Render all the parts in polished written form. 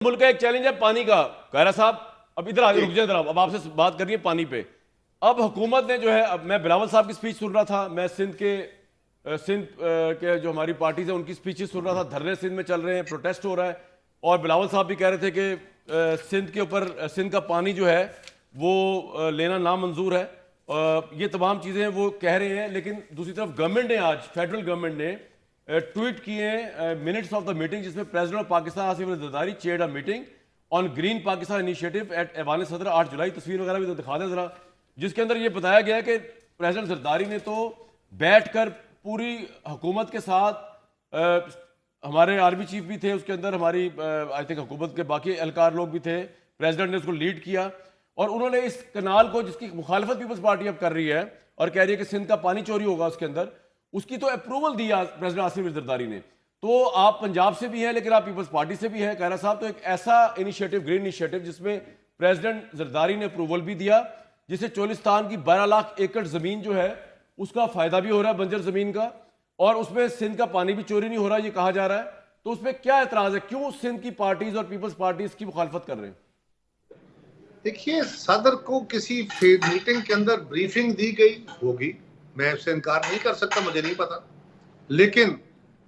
मुल्क का एक चैलेंज है पानी का। कायरा साहब अब इधर आगे रुक जाए जरा, अब आपसे बात करनी है पानी पे। अब हुकूमत ने जो है, अब मैं बिलावल साहब की स्पीच सुन रहा था, मैं सिंध के जो हमारी पार्टीज है उनकी स्पीचेस सुन रहा था। धरने सिंध में चल रहे हैं, प्रोटेस्ट हो रहा है, और बिलावल साहब भी कह रहे थे कि सिंध के ऊपर सिंध का पानी जो है वो लेना नामंजूर है। ये तमाम चीज़ें वो कह रहे हैं। लेकिन दूसरी तरफ गवर्नमेंट ने आज, फेडरल गवर्नमेंट ने ट्वीट किए मिनट्स ऑफ द मीटिंग, जिसमें president of Pakistan Asif Ali Zardari chaired a meeting on green Pakistan initiative at Aiwan Sadr 8 जुलाई। तस्वीर वगैरह भी तो दिखा दें जरा, जिसके अंदर ये बताया गया कि प्रेसिडेंट जरदारी ने तो बैठकर पूरी हुकूमत के साथ, हमारे आर्मी चीफ भी थे उसके अंदर, हमारी आई थिंक हुकूमत के बाकी एहलकार लोग भी थे, प्रेसिडेंट ने उसको लीड किया, और उन्होंने इस कनाल को, जिसकी मुखालफत पीपल्स पार्टी अब कर रही है और कह रही है कि सिंध का पानी चोरी होगा उसके अंदर, उसकी तो अप्रूवल दी प्रेसिडेंट आसिफ अली जरदारी ने। तो आप पंजाब से भी हैं लेकिन आप पीपल्स पार्टी से भी हैं कायरा साहब, तो एक ऐसा इनिशिएटिव, ग्रीन इनिशिएटिव, जिसमें प्रेसिडेंट जरदारी ने अप्रूवल भी दिया, जिससे चोलिस्तान की 12 लाख एकड़ जमीन जो है उसका फायदा भी हो रहा है, बंजर जमीन का, और उसमें सिंध का पानी भी चोरी नहीं हो रहा, ये कहा जा रहा है। तो उसमें क्या एतराज है, क्यों सिंध की पार्टीज और पीपल्स पार्टी इसकी मुखालफत कर रहे हैं? देखिए, सदर को किसी मीटिंग के अंदर ब्रीफिंग दी गई होगी, मैं उससे इनकार नहीं कर सकता, मुझे नहीं पता। लेकिन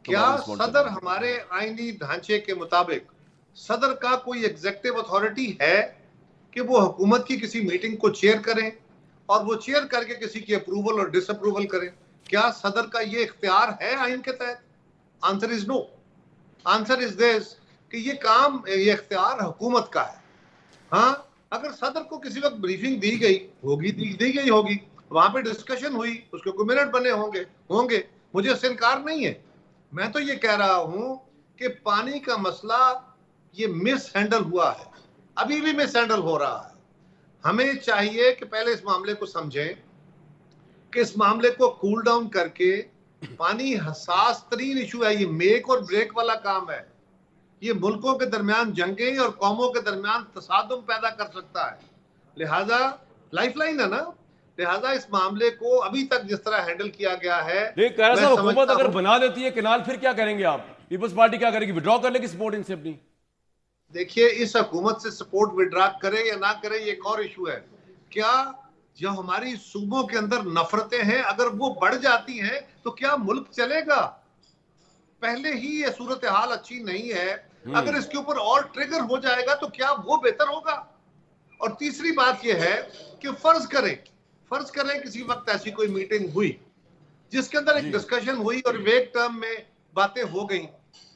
क्या सदर हमारे आईनी ढांचे के मुताबिक सदर का कोई एग्जेक्टिव अथॉरिटी है कि वो हुकूमत की किसी मीटिंग को चेयर करें और वो चेयर करके किसी की अप्रूवल और डिसअप्रूवल करें? क्या सदर का ये इख्तियार है आइन के तहत? Answer is no. Answer is this कि ये इख्तियार हुकूमत का है। हाँ, अगर सदर को किसी वक्त ब्रीफिंग दी गई होगी, दी गई होगी, वहां पे डिस्कशन हुई, उसके कोई मिनट बने होंगे, मुझे उससे इनकार नहीं है। मैं तो ये कह रहा हूं कि पानी का मसला ये मिस हैंडल हुआ है, अभी भी मिस हैंडल हो रहा है। हमें चाहिए कि पहले इस मामले को समझें, कि इस मामले को कूल डाउन करके, पानी हसास तरीन इशू है, ये मेक और ब्रेक वाला काम है। ये मुल्कों के दरमियान जंगें और कौमों के दरमियान तसादुम पैदा कर सकता है, लिहाजा लाइफलाइन है ना। लिहाजा इस मामले को अभी तक जिस तरह हैंडल किया गया है, हुकूमत अगर बना देती है केनाल, फिर क्या करेंगे आप? पीपल्स पार्टी क्या करेगी? विड्रॉ कर लेगी सपोर्ट इनसे अपनी? देखिए, इस हुकूमत से सपोर्ट विड्रॉ करे या ना करे ये एक और इशू है। क्या जो हमारी सूबों के अंदर नफरतें हैं, अगर वो बढ़ जाती हैं तो क्या मुल्क चलेगा? पहले ही ये सूरत हाल अच्छी नहीं है, अगर इसके ऊपर और ट्रिगर हो जाएगा तो क्या वो बेहतर होगा? और तीसरी बात यह है कि फर्ज करें किसी वक्त ऐसी कोई मीटिंग हुई जिसके अंदर एक डिस्कशन हुई और वेग टर्म में बातें हो गई।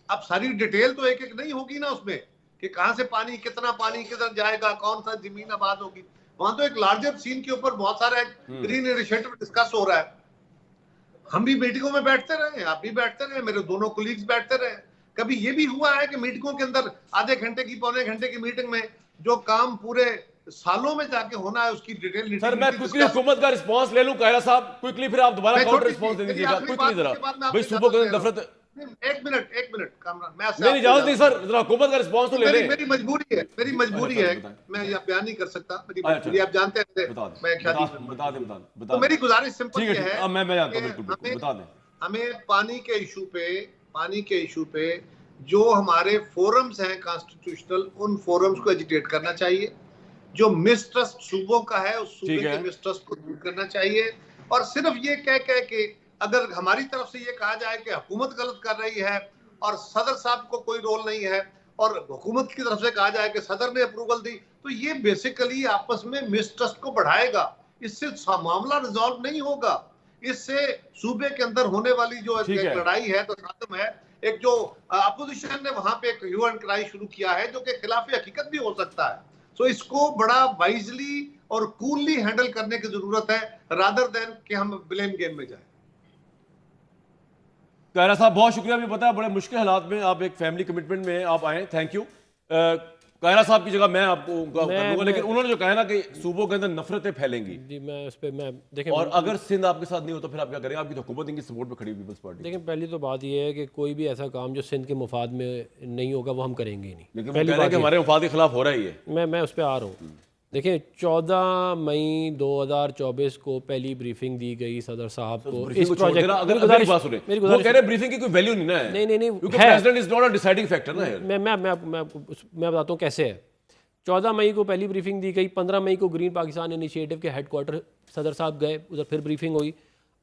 अब सारी डिटेल तो एक एक नहीं होगी ना उसमें, कि कहां से पानी, कितना पानी किधर जाएगा, कौन सा जमीन आबाद होगी। वहां तो एक लार्जर सीन के ऊपर बहुत सारा ग्रीन इनिशिएटिव डिस्कस हो रहा है। हम भी मीटिंगों में बैठते रहे, आप भी बैठते रहे, मेरे दोनों कोलीग्स बैठते रहे। कभी ये भी हुआ है कि मीटिंगों के अंदर आधे घंटे की, पौने घंटे की मीटिंग में जो काम पूरे सालों में जाके होना है उसकी डिटेल? सर, मैं क्विकली हुकूमत का रिस्पांस ले लूं कायरा साहब, क्विकली, फिर आप दोबारा काउंटर रिस्पांस दे दीजिएगा क्विकली जरा। भाई सूबों के नफरत, एक मिनट कामरान, मैं नहीं इजाजत नहीं सर, जरा हुकूमत का रिस्पांस तो ले लें। मेरी मजबूरी है, मैं ये बयान नहीं कर सकता, मेरी मजबूरी आप जानते हैं। मैं बता दें, तो मेरी गुजारिश सिंपल ये है, मैं जानता हूं, बिल्कुल बता दें। हमें पानी के इशू पे जो हमारे फोरम्स हैं कॉन्स्टिट्यूशनल, उन फोरम्स को एजिटेट करना चाहिए। जो मिसट्रस्ट सूबों का है, उस सूबे के मिसट्रस्ट को दूर करना चाहिए। और सिर्फ ये कह के अगर हमारी तरफ से ये कहा जाए कि हुकूमत गलत कर रही है और सदर साहब को कोई रोल नहीं है, और हुकूमत की तरफ से कहा जाए कि सदर ने अप्रूवल दी, तो ये बेसिकली आपस में मिसट्रस्ट को बढ़ाएगा। इससे मामला रिजॉल्व नहीं होगा। इससे सूबे के अंदर होने वाली जो लड़ाई है, तो खत्म है। एक जो अपोजिशन ने वहां पे एक ह्यू एंड क्राई शुरू किया है, जो कि खिलाफ हकीकत भी हो सकता है। सो इसको बड़ा वाइजली और कूलली हैंडल करने की जरूरत है, रादर देन कि हम ब्लेम गेम में जाए। कायरा साहब, बहुत शुक्रिया। मुझे पता है बड़े मुश्किल हालात में आप एक फैमिली कमिटमेंट में आप आए, थैंक यू। कायरा साहब की जगह मैं आपको कर दूंगा, लेकिन उन्होंने जो कहा ना कि सूबों के अंदर नफरतें फैलेंगी जी, मैं उस पे देखें, और अगर सिंध आपके साथ नहीं हो तो फिर आप क्या करेंगे? आपकी तो हुकूमत इनकी सपोर्ट में खड़ी है पीपल्स पार्टी। देखिए, पहली तो बात यह है कि कोई भी ऐसा काम जो सिंध के मुफाद में नहीं होगा वो हम करेंगे ही नहीं। लेकिन पहले कि हमारे मुफाद के खिलाफ हो रहा ही है। मैं उस पर आ रहा हूँ। देखिए 14 मई 2024 को पहली ब्रीफिंग दी गई सदर साहब को इस प्रोजेक्ट। अगर मेरी बात सुने, वो कह रहे हैं ब्रीफिंग की कोई वैल्यू नहीं ना है। नहीं क्योंकि president is not a deciding factor ना यार। मैं बताता हूँ कैसे है। 14 मई को पहली ब्रीफिंग दी गई, 15 मई को ग्रीन पाकिस्तान इनिशिएटिव के हेडक्वार्टर सदर साहब गए, उधर फिर ब्रीफिंग हुई।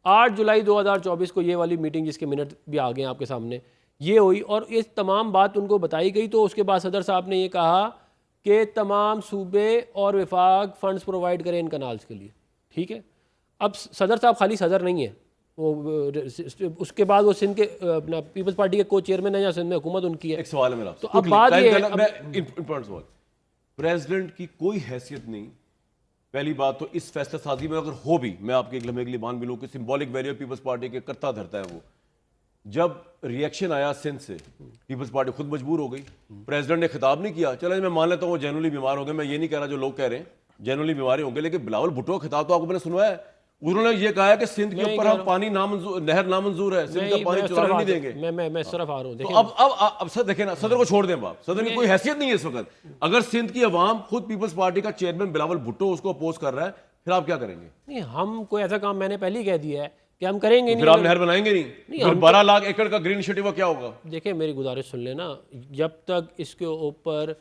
8 जुलाई 2024 को ये वाली मीटिंग जिसके मिनट भी आ गए आपके सामने, ये हुई और ये तमाम बात उनको बताई गई। तो उसके बाद सदर साहब ने ये कहा कि तमाम सूबे और विफाक फंड्स प्रोवाइड करें इन कनाल्स के लिए, ठीक है। अब सदर साहब खाली सदर नहीं है, वो उसके बाद वो सिंध के अपना पीपल्स पार्टी के को चेयरमैन है या सिंध में हुकूमत उनकी है। एक सवाल है मेरा, तो अब बात ये है, प्रेसिडेंट की कोई हैसियत नहीं। पहली बात तो इस फैसला साजी में अगर हो भी, मैं आपके एक लम्हे के लिए मान भी लूँ कि सिंबॉलिक वैल्यू पीपल्स पार्टी के करता धरता है वो। जब रिएक्शन आया सिंध से, पीपल्स पार्टी खुद मजबूर हो गई। प्रेसिडेंट ने खिताब नहीं किया, चलो मैं मान लेता हूँ वो जेनुअली बीमार हो गए, मैं ये नहीं कह रहा जो लोग कह रहे हैं जेनुअली बीमारी होंगे, लेकिन बिलावल भुट्टो का खिताब तो आपको मैंने सुनवाया है। उन्होंने ये कहा है कि सिंध के ऊपर हम पानी नामंजूर, नहर नामंजूर है, सिंध का पानी चुराने नहीं देंगे। मैं इस तरफ आ रहा हूँ। तो अब सर देखें ना, सदर को छोड़ दें बाप, सदर की कोई हैसियत नहीं है इस वक्त। अगर सिंध की अवाम खुद पीपल्स पार्टी का चेयरमैन बिलावल भुट्टो उसको अपोज कर रहा है, फिर आप क्या करेंगे? नहीं, हम कोई ऐसा काम मैंने पहले ही कह दिया है कि हम करेंगे नहीं। फिर आप नहर बनाएंगे नहीं? फिर 12 लाख एकड़ का ग्रीन इनिशिएटिव क्या होगा? देखिए मेरी गुजारिश सुन लेना, जब तक इसके ऊपर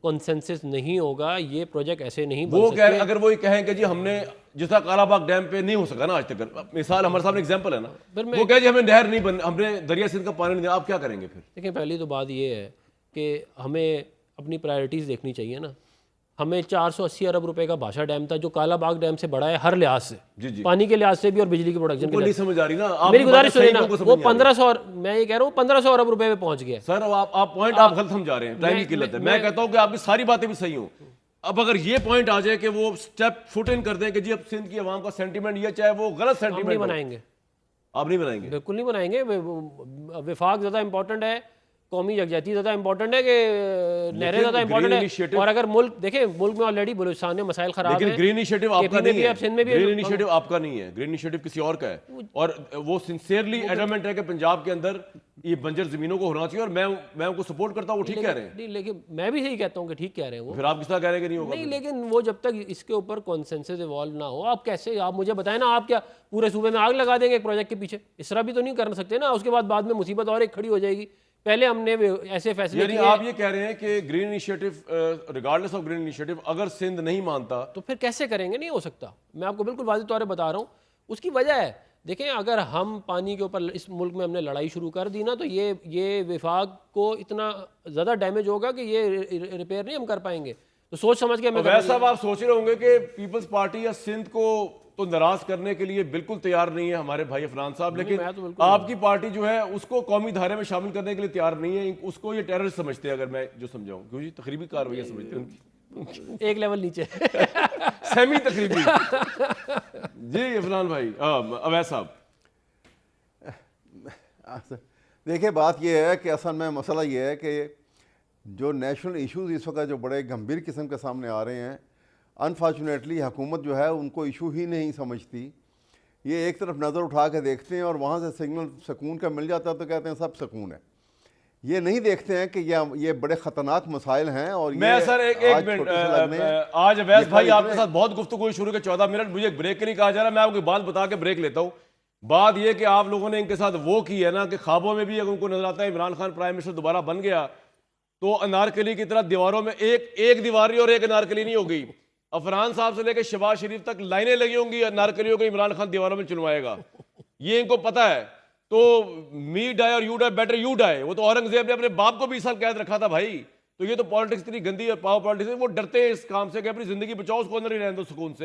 कंसेंसस नहीं होगा ये प्रोजेक्ट ऐसे नहीं बन सकते। अगर वो ये कहें कि जी हमने जिस तरह कालाबाग डैम पे नहीं हो सका ना आज तक, मिसाल हमारे सामने एग्जांपल है ना, वो कहे जी हमें नहर नहीं बन, हमने दरिया सिंध का पानी नहीं दिया, आप क्या करेंगे फिर? देखिए पहली तो बात ये है कि हमें अपनी प्रायोरिटीज़ देखनी चाहिए ना। हमें 480 अरब रुपए का भाषा डैम था जो कालाबाग डैम से बड़ा है हर लिहाज से, जी। पानी के लिहाज से भी और बिजली की प्रोडक्शन के नहीं लिए। समझ आ रही ना मेरी गुजारिश सुनिए ना, वो 1500, मैं ये कह रहा हूँ 1500 अरब रुपए पे पहुंच गया। सर आप पॉइंट आप गलत समझा रहे हैं, टाइम की किल्लत है। मैं कहता हूँ कि आपकी सारी बातें भी सही हो। अब अगर ये पॉइंट आ जाए कि वो स्टेप फुट इन कर दें कि जी अब सिंध की आवाम का सेंटीमेंट ये, चाहे वो गलत सेंटीमेंट, नहीं बनाएंगे, आप नहीं बनाएंगे? बिल्कुल नहीं बनाएंगे। विफाक ज़्यादा इंपॉर्टेंट है, कौमी यकजहती ज़्यादा इंपॉर्टेंट है कि नहरें ज़्यादा इंपॉर्टेंट है। और अगर मुल्क देखें, मुल्क में ऑलरेडी बलूचिस्तान में मसाइल खराब है, लेकिन ग्रीन इनिशिएटिव आपका नहीं है। सिंध में भी ग्रीन इनिशिएटिव आपका नहीं है, ग्रीन इनिशिएटिव किसी और का है। और वो सिंसियरली एडमेंट है कि पंजाब के अंदर ये बंजर जमीनों को होना चाहिए, और मैं उनको सपोर्ट करता हूँ, वो ठीक कह रहे हैं। नहीं, लेकिन मैं भी यही कहता हूँ कि ठीक कह रहे हैं वो। फिर आप किस तरह कह रहे हैं कि नहीं होगा? नहीं, लेकिन वो जब तक इसके ऊपर कॉन्सेंसस इवॉल्व ना हो, आप कैसे, आप मुझे बताएं ना, आप क्या पूरे सूबे में आग लगा देंगे एक प्रोजेक्ट के पीछे? इस तरह भी तो नहीं कर सकते ना। उसके बाद में मुसीबत और एक खड़ी हो जाएगी। पहले हमने ऐसे फैसले किए। आप ये कह रहे हैं कि green initiative, regardless of green initiative, अगर सिंध नहीं मानता तो फिर कैसे करेंगे? नहीं हो सकता। मैं आपको बिल्कुल वाज़ेह तौर पे बता रहा हूँ। उसकी वजह है, देखें, अगर हम पानी के ऊपर इस मुल्क में हमने लड़ाई शुरू कर दी ना, तो ये विफाक को इतना ज़्यादा डैमेज होगा कि ये रिपेयर नहीं हम कर पाएंगे। तो सोच समझ के हमें। वैसा आप सोच रहे होंगे कि पीपल्स पार्टी या सिंध को तो नाराज करने के लिए बिल्कुल तैयार नहीं है हमारे भाई अफरान साहब, लेकिन तो आपकी पार्टी जो है उसको कौमी धारे में शामिल करने के लिए तैयार नहीं है। उसको ये टेररिस्ट समझते हैं, अगर मैं जो समझाऊं, क्योंकि तकरीबी कार्रवाई समझते हैं उनकी एक लेवल नीचे सेमी तकरीबी। जी अफरान भाई, अवैस साहब, देखिए बात यह है कि असल में मसला ये है कि जो नेशनल इश्यूज इस वक्त जो बड़े गंभीर किस्म के सामने आ रहे हैं, अनफॉर्चुनेटली हुकूमत जो है उनको इशू ही नहीं समझती। ये एक तरफ नज़र उठा के देखते हैं और वहाँ से सिग्नल सुकून का मिल जाता है तो कहते हैं सब सुकून है। ये नहीं देखते हैं कि ये बड़े ख़तरनाक मसाइल हैं। और मैं सर एक मिनट, आज अवैस भाई आपके साथ बहुत गुफ्तगू शुरू के 14 मिनट, मुझे ब्रेक के लिए कहा जा रहा है, मैं आपको बात बता के ब्रेक लेता हूँ। बात यह कि आप लोगों ने इनके साथ वो की है ना कि ख्वाबों में भी अगर उनको नजर आता है इमरान खान प्राइम मिनिस्टर दोबारा बन गया तो अनारकली की तरह दीवारों में एक दीवारी और एक अनारकली नहीं होगी। अफरान साहब से लेकर शहबाज शरीफ तक लाइनें लगी होंगी अनारकलियों को इमरान खान दीवारों में चुनवाएगा, ये इनको पता है। तो मी डाई और you die, better you die. वो तो औरंगजेब ने अपने बाप को 20 साल कैद रखा था भाई। तो ये तो पॉलिटिक्स इतनी गंदी है, पावर पॉलिटिक्स, वो डरते हैं इस काम से कि अपनी जिंदगी बचाओ, उसको अंदर ही रहने दो सुकून से।